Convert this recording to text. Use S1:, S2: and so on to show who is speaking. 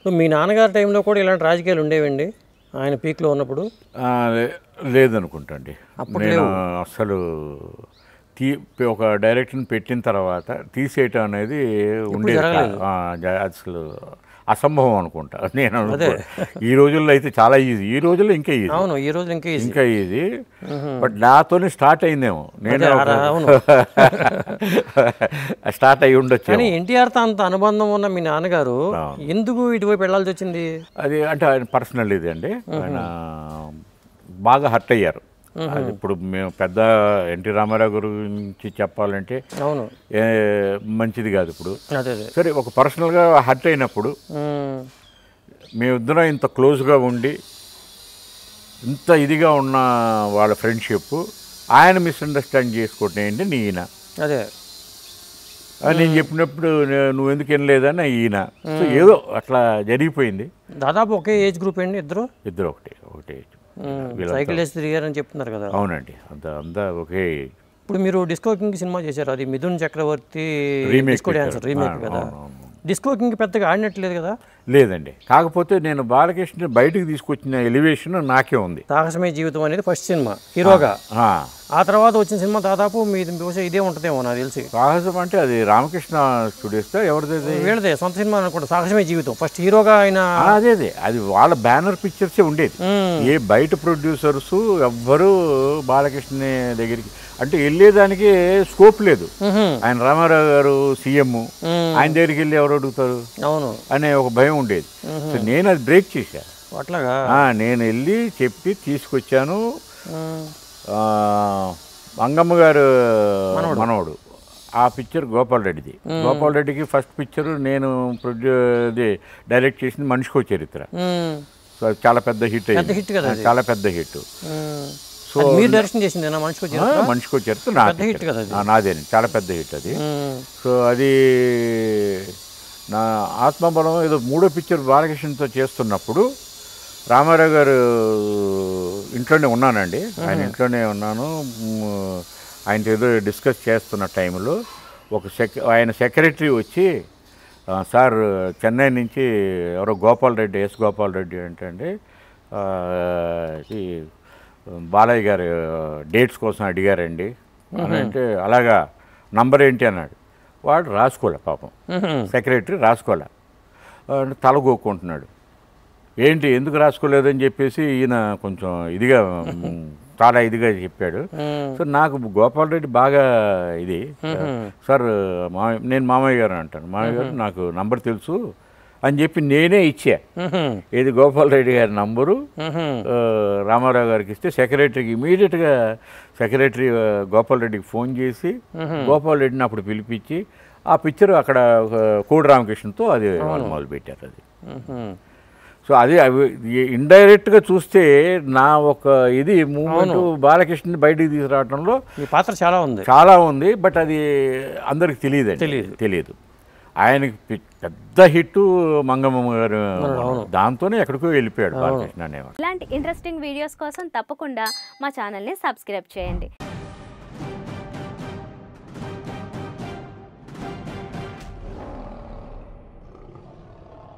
S1: So మీ నాన్నగారి టైంలో కూడా ఇలాంటి రాజకీయాలు ఉండేవండి ఆయన పీక్లో ఉన్నప్పుడు?
S2: లేదనుకుంటా అండి. నేను అసలు ఒక డైరెక్టర్ని పెట్టిన తర్వాత తీసేయటం అనేది ఉండేది అసలు అసంభవం అనుకుంటా నేను. ఈ రోజుల్లో అయితే చాలా ఈజీ, ఈ రోజుల్లో ఇంకా ఈజీ.
S1: అవును, ఈ రోజు ఇంకా
S2: ఈజీ. బట్ నాతోనే స్టార్ట్ అయిందేమో, నేను స్టార్ట్ అయ్యి ఉండొచ్చు.
S1: కానీ ఎన్టీఆర్తో అంత అనుబంధం ఉన్న మీ నాన్నగారు ఎందుకు ఇటువైపు వెళ్ళాల్సి వచ్చింది?
S2: అది అంటే ఆయన పర్సనల్ ఇది అండి. ఆయన బాగా హర్ట్ అయ్యారు. అది ఇప్పుడు మేము పెద్ద ఎన్టీ రామారావు గురించి చెప్పాలంటే
S1: అవును
S2: మంచిది కాదు. ఇప్పుడు సరే ఒక పర్సనల్గా హర్ట్ అయినప్పుడు మేమిద్దరం ఇంత క్లోజ్గా ఉండి ఇంత ఇదిగా ఉన్న వాళ్ళ ఫ్రెండ్షిప్ ఆయన మిస్అండర్స్టాండ్ చేసుకోవటం ఏంటి ఈయన
S1: అదే
S2: నేను చెప్పినప్పుడు నువ్వు ఎందుకు వినలేదని ఈయన. సో ఏదో అట్లా జరిగిపోయింది.
S1: దాదాపు ఒకే ఏజ్ గ్రూప్ అండి ఇద్దరు
S2: ఒకటే ఏజ్.
S1: సైకిల్ వేసి తిరిగారని చెప్తున్నారు కదా?
S2: అవునండి, అంతా ఒకే.
S1: ఇప్పుడు మీరు డిస్కో కింగ్ సినిమా చేశారు, అది మిథున్ చక్రవర్తి డిస్కో డాన్సర్ రీమేక్ కదా. డిస్కో కింగ్ పెద్దగా ఆడినట్లేదు కదా?
S2: లేదండి, కాకపోతే నేను బాలకృష్ణ బయటకు తీసుకొచ్చిన ఎలివేషన్ నాకే ఉంది.
S1: సాహసమే జీవితం అనేది ఫస్ట్ సినిమా హీరోగా. ఆ తర్వాత వచ్చిన సినిమా దాదాపు మీది బహుశా ఇదే ఉంటుందేమో నాకు తెలిసి.
S2: సాహసం అంటే అది రామకృష్ణ స్టూడియోస్తో ఎవరిది?
S1: వీళ్ళదే సొంత సినిమా అనుకుంటా, సాహసమే జీవితం. ఫస్ట్ హీరోగా ఆయన
S2: అదే అది వాళ్ళ బ్యానర్ పిక్చర్సే ఉండేది. ఏ బయట ప్రొడ్యూసర్స్ ఎవ్వరూ బాలకృష్ణ దగ్గరికి అంటే వెళ్ళేదానికి స్కోప్ లేదు. ఆయన రామారావు గారు సీఎం, ఆయన దగ్గరికి వెళ్ళి ఎవరు అడుగుతారు
S1: అవును
S2: అనే ఒక భయం ఉండేది. సో నేను అది బ్రేక్ చేశాను.
S1: అట్లాగా
S2: నేను వెళ్ళి చెప్పి తీసుకొచ్చాను. మంగమ్మ గారు మనవడు ఆ పిక్చర్ గోపాల్ రెడ్డిది. గోపాల్ రెడ్డికి ఫస్ట్ పిక్చర్ నేను డైరెక్ట్ చేసింది మనిషికో చరిత్ర. సో అది చాలా పెద్ద హిట్ అయ్యింది, చాలా పెద్ద హిట్. సో
S1: మీరు డైరెక్షన్ చేసింది
S2: మనిషికో చరిత్ర నాదే, చాలా పెద్ద హిట్ అది. సో అది నా ఆత్మబలం ఏదో మూడో పిక్చర్ బాలకృష్ణతో చేస్తున్నప్పుడు రామారావు గారు ఇంట్లోనే ఉన్నానండి. ఆయన ఇంట్లోనే ఉన్నాను. ఆయనతో ఏదో డిస్కస్ చేస్తున్న టైంలో ఆయన సెక్రటరీ వచ్చి, సార్ చెన్నై నుంచి ఎవరో గోపాల్ రెడ్డి, గోపాల్ రెడ్డి అంటే ఈ బాలయ్య గారు డేట్స్ కోసం అడిగారండి అని అంటే, అలాగా నంబర్ ఏంటి అన్నాడు. వాడు రాసుకోలే పాపం, సెక్రటరీ రాసుకోలే, తల గోక్కుంటున్నాడు. ఏంటి ఎందుకు రాసుకోలేదని చెప్పేసి ఈయన కొంచెం ఇదిగా చాలా ఇదిగా చెప్పాడు. సో నాకు గోపాల్ రెడ్డి బాగా ఇది, సార్ నేను మామయ్య గారు అంటాను, మామయ్య గారు నాకు నంబర్ తెలుసు అని చెప్పి నేనే ఇచ్చా. ఇది గోపాల్ రెడ్డి గారి నంబరు రామారావు గారికి ఇస్తే సెక్రటరీకి ఇమీడియట్గా సెక్రటరీ గోపాల్ రెడ్డికి ఫోన్ చేసి గోపాల్ రెడ్డిని అప్పుడు పిలిపించి ఆ పిక్చర్ అక్కడ కోడి రామకృష్ణతో అది వాళ్ళు మొదలుపెట్టారు. అది సో అది ఇండైరెక్ట్గా చూస్తే నా ఒక ఇది మూమెంట్ బాలకృష్ణని బయటికి తీసుకురావడంలో
S1: పాత్ర
S2: చాలా ఉంది. బట్ అది అందరికి తెలియదు. ఆయనకి పెద్ద హిట్ మంగమ్మ గారు, దాంతోనే ఎక్కడికో వెళ్ళిపోయాడు బాలకృష్ణ అనేవాడు.
S3: ఇలాంటి ఇంట్రెస్టింగ్ వీడియోస్ కోసం తప్పకుండా మా ఛానల్ని సబ్స్క్రైబ్ చేయండి.